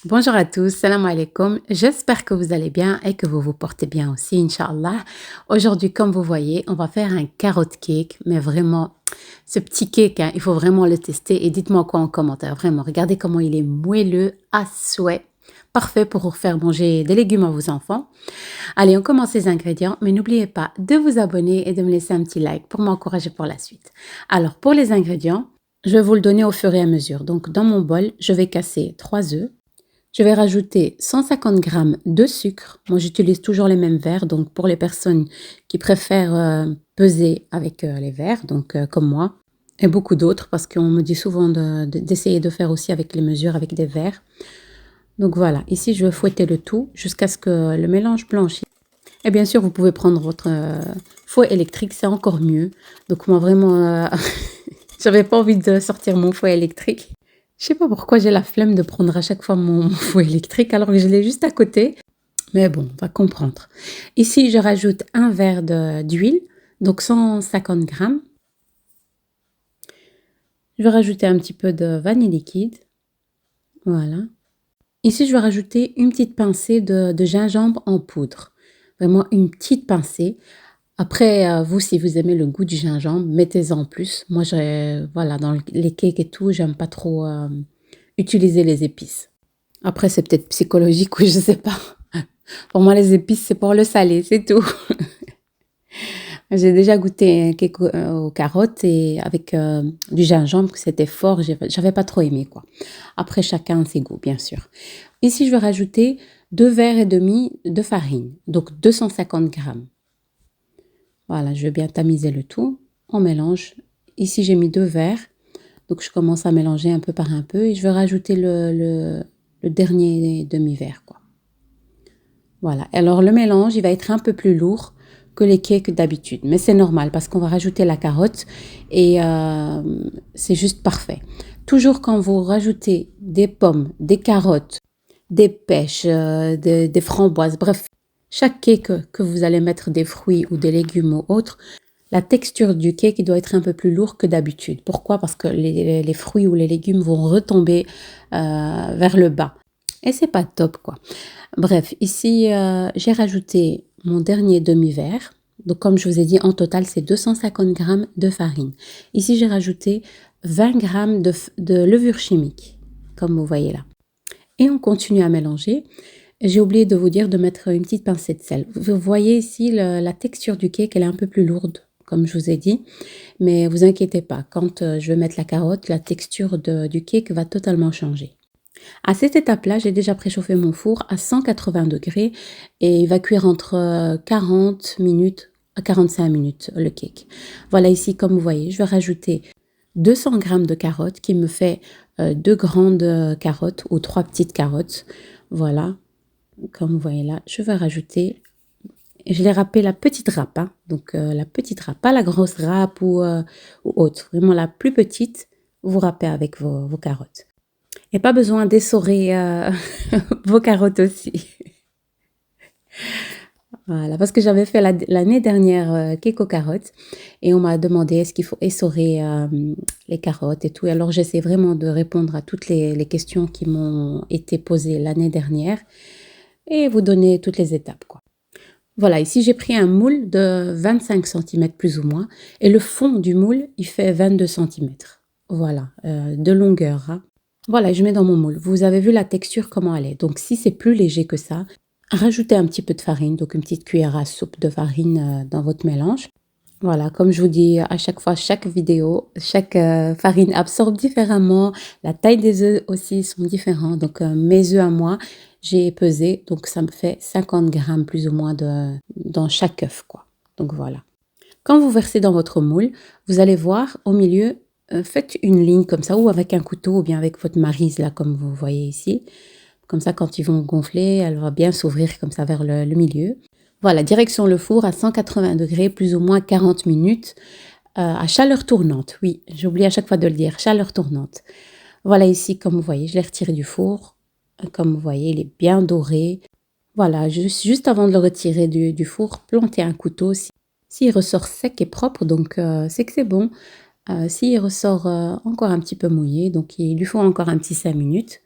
Bonjour à tous, salam alaikum. J'espère que vous allez bien et que vous vous portez bien aussi, Inch'Allah. Aujourd'hui, comme vous voyez, on va faire un carrot cake, mais vraiment, ce petit cake, hein, il faut vraiment le tester et dites-moi quoi en commentaire. Vraiment, regardez comment il est moelleux à souhait. Parfait pour faire manger des légumes à vos enfants. Allez, on commence les ingrédients, mais n'oubliez pas de vous abonner et de me laisser un petit like pour m'encourager pour la suite. Alors, pour les ingrédients, je vais vous le donner au fur et à mesure. Donc, dans mon bol, je vais casser 3 œufs. Je vais rajouter 150 grammes de sucre. Moi, j'utilise toujours les mêmes verres. Donc, pour les personnes qui préfèrent peser avec les verres, donc comme moi, et beaucoup d'autres, parce qu'on me dit souvent d'essayer de faire aussi avec les mesures, avec des verres. Donc voilà, ici, je vais fouetter le tout jusqu'à ce que le mélange blanchisse. Et bien sûr, vous pouvez prendre votre fouet électrique, c'est encore mieux. Donc moi, vraiment, j'avais pas envie de sortir mon fouet électrique. Je sais pas pourquoi j'ai la flemme de prendre à chaque fois mon fouet électrique alors que je l'ai juste à côté. Mais bon, on va comprendre. Ici, je rajoute un verre d'huile, donc 150 grammes. Je vais rajouter un petit peu de vanille liquide. Voilà. Ici, je vais rajouter une petite pincée de gingembre en poudre. Vraiment une petite pincée. Après, vous, si vous aimez le goût du gingembre, mettez-en plus. Moi, voilà, dans les cakes et tout, j'aime pas trop utiliser les épices. Après, c'est peut-être psychologique ou je sais pas. Pour moi, les épices, c'est pour le salé, c'est tout. J'ai déjà goûté un cake aux carottes et avec du gingembre, c'était fort, j'avais pas trop aimé, quoi. Après, chacun ses goûts, bien sûr. Ici, je vais rajouter 2 verres et demi de farine, donc 250 grammes. Voilà, je vais bien tamiser le tout. On mélange. Ici, j'ai mis 2 verres. Donc, je commence à mélanger un peu par un peu et je vais rajouter le dernier demi-verre, quoi. Voilà. Alors, le mélange, il va être un peu plus lourd que les cakes d'habitude. Mais c'est normal parce qu'on va rajouter la carotte et c'est juste parfait. Toujours quand vous rajoutez des pommes, des carottes, des pêches, des framboises, bref, chaque cake que vous allez mettre des fruits ou des légumes ou autres, la texture du cake doit être un peu plus lourd que d'habitude. Pourquoi? Parce que les fruits ou les légumes vont retomber vers le bas. Et c'est pas top, quoi. Bref, ici, j'ai rajouté mon dernier demi-verre. Donc, comme je vous ai dit, en total, c'est 250 grammes de farine. Ici, j'ai rajouté 20 grammes de levure chimique, comme vous voyez là. Et on continue à mélanger. J'ai oublié de vous dire de mettre une petite pincée de sel. Vous voyez ici la texture du cake, elle est un peu plus lourde, comme je vous ai dit. Mais vous inquiétez pas, quand je vais mettre la carotte, la texture du cake va totalement changer. À cette étape-là, j'ai déjà préchauffé mon four à 180 degrés et il va cuire entre 40 minutes à 45 minutes le cake. Voilà ici, comme vous voyez, je vais rajouter 200 grammes de carottes qui me fait 2 grandes carottes ou 3 petites carottes. Voilà, comme vous voyez là, je vais rajouter, je l'ai râpé la petite râpe, hein, donc la petite râpe, pas la grosse râpe ou autre, vraiment la plus petite, vous râpez avec vos carottes. Et pas besoin d'essorer vos carottes aussi. Voilà, parce que j'avais fait l'année dernière cake aux carottes et on m'a demandé est-ce qu'il faut essorer les carottes et tout. Et alors j'essaie vraiment de répondre à toutes les questions qui m'ont été posées l'année dernière et vous donner toutes les étapes, quoi. Voilà, ici j'ai pris un moule de 25 cm plus ou moins et le fond du moule, il fait 22 cm. Voilà, de longueur, hein. Voilà, je mets dans mon moule. Vous avez vu la texture, comment elle est. Donc, si c'est plus léger que ça, rajoutez un petit peu de farine, donc une petite cuillère à soupe de farine dans votre mélange. Voilà, comme je vous dis à chaque fois, chaque vidéo, chaque farine absorbe différemment. La taille des œufs aussi sont différents. Donc, mes œufs à moi, j'ai pesé, donc ça me fait 50 grammes plus ou moins dans chaque œuf, quoi. Donc, voilà. Quand vous versez dans votre moule, vous allez voir au milieu, faites une ligne comme ça, ou avec un couteau, ou bien avec votre maryse, là, comme vous voyez ici. Comme ça, quand ils vont gonfler, elle va bien s'ouvrir comme ça vers le milieu. Voilà, direction le four à 180 degrés, plus ou moins 40 minutes, à chaleur tournante. Oui, j'oublie à chaque fois de le dire, chaleur tournante. Voilà ici, comme vous voyez, je l'ai retiré du four. Comme vous voyez, il est bien doré. Voilà, juste avant de le retirer du four, plantez un couteau. S'il ressort sec et propre, donc c'est que c'est bon. S'il ressort encore un petit peu mouillé, donc il lui faut encore un petit 5 minutes.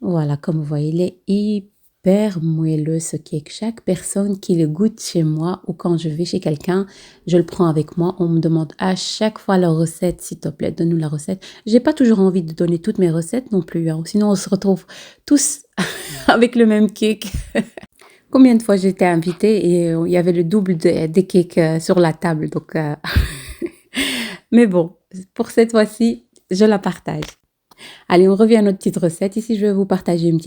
Voilà, comme vous voyez, il est hyper moelleux ce cake. Chaque personne qui le goûte chez moi ou quand je vais chez quelqu'un, je le prends avec moi. On me demande à chaque fois la recette, s'il te plaît, donne-nous la recette. J'ai pas toujours envie de donner toutes mes recettes non plus, hein. Sinon on se retrouve tous avec le même cake. Combien de fois j'ai été invitée et il y avait le double des cakes sur la table. Donc, mais bon, pour cette fois-ci, je la partage. Allez, on revient à notre petite recette. Ici, je vais vous partager un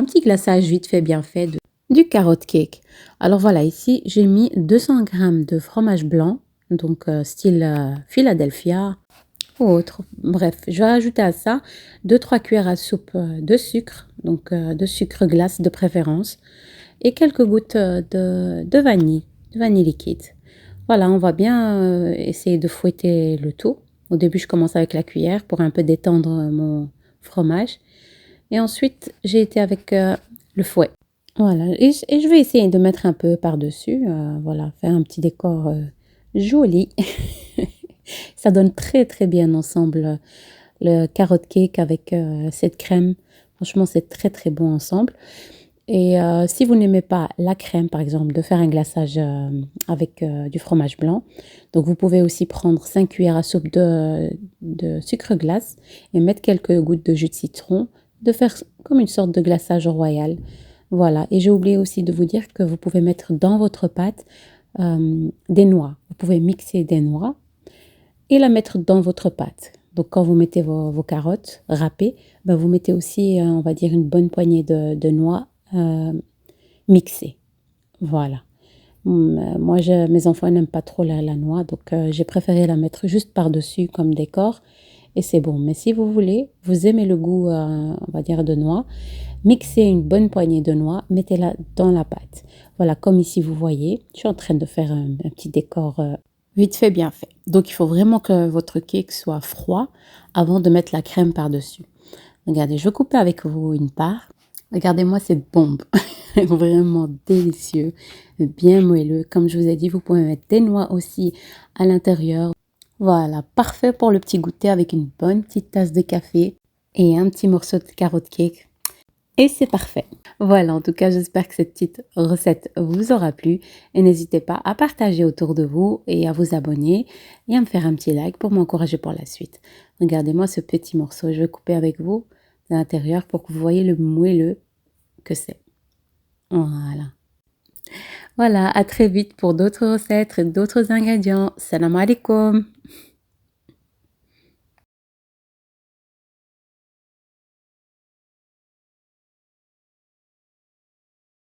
petit glaçage vite fait, bien fait du carrot cake. Alors voilà, ici, j'ai mis 200 grammes de fromage blanc, donc style Philadelphia ou autre. Bref, je vais rajouter à ça 2-3 cuillères à soupe de sucre, donc de sucre glace de préférence, et quelques gouttes de vanille liquide. Voilà, on va bien essayer de fouetter le tout. Au début, je commence avec la cuillère pour un peu détendre mon fromage. Et ensuite, j'ai été avec le fouet. Voilà, et je vais essayer de mettre un peu par-dessus. Voilà, faire un petit décor joli. Ça donne très très bien ensemble le carrot cake avec cette crème. Franchement, c'est très très bon ensemble. Et si vous n'aimez pas la crème, par exemple, de faire un glaçage avec du fromage blanc, donc vous pouvez aussi prendre 5 cuillères à soupe de sucre glace et mettre quelques gouttes de jus de citron, de faire comme une sorte de glaçage royal. Voilà, et j'ai oublié aussi de vous dire que vous pouvez mettre dans votre pâte des noix. Vous pouvez mixer des noix et la mettre dans votre pâte. Donc quand vous mettez vos carottes râpées, ben, vous mettez aussi, on va dire, une bonne poignée de noix mixées. Voilà. Moi, mes enfants n'aiment pas trop la noix, donc j'ai préféré la mettre juste par-dessus comme décor. Et c'est bon. Mais si vous voulez, vous aimez le goût, on va dire, de noix, mixez une bonne poignée de noix, mettez-la dans la pâte. Voilà, comme ici, vous voyez, je suis en train de faire un petit décor vite fait, bien fait. Donc, il faut vraiment que votre cake soit froid avant de mettre la crème par-dessus. Regardez, je vais couper avec vous une part. Regardez-moi cette bombe. Vraiment délicieux, bien moelleux. Comme je vous ai dit, vous pouvez mettre des noix aussi à l'intérieur. Voilà, parfait pour le petit goûter avec une bonne petite tasse de café et un petit morceau de carrot cake. Et c'est parfait. Voilà, en tout cas, j'espère que cette petite recette vous aura plu. Et n'hésitez pas à partager autour de vous et à vous abonner et à me faire un petit like pour m'encourager pour la suite. Regardez-moi ce petit morceau. Je vais couper avec vous de l'intérieur pour que vous voyez le moelleux que c'est. Voilà. Voilà, à très vite pour d'autres recettes et d'autres ingrédients. Salam alaikum.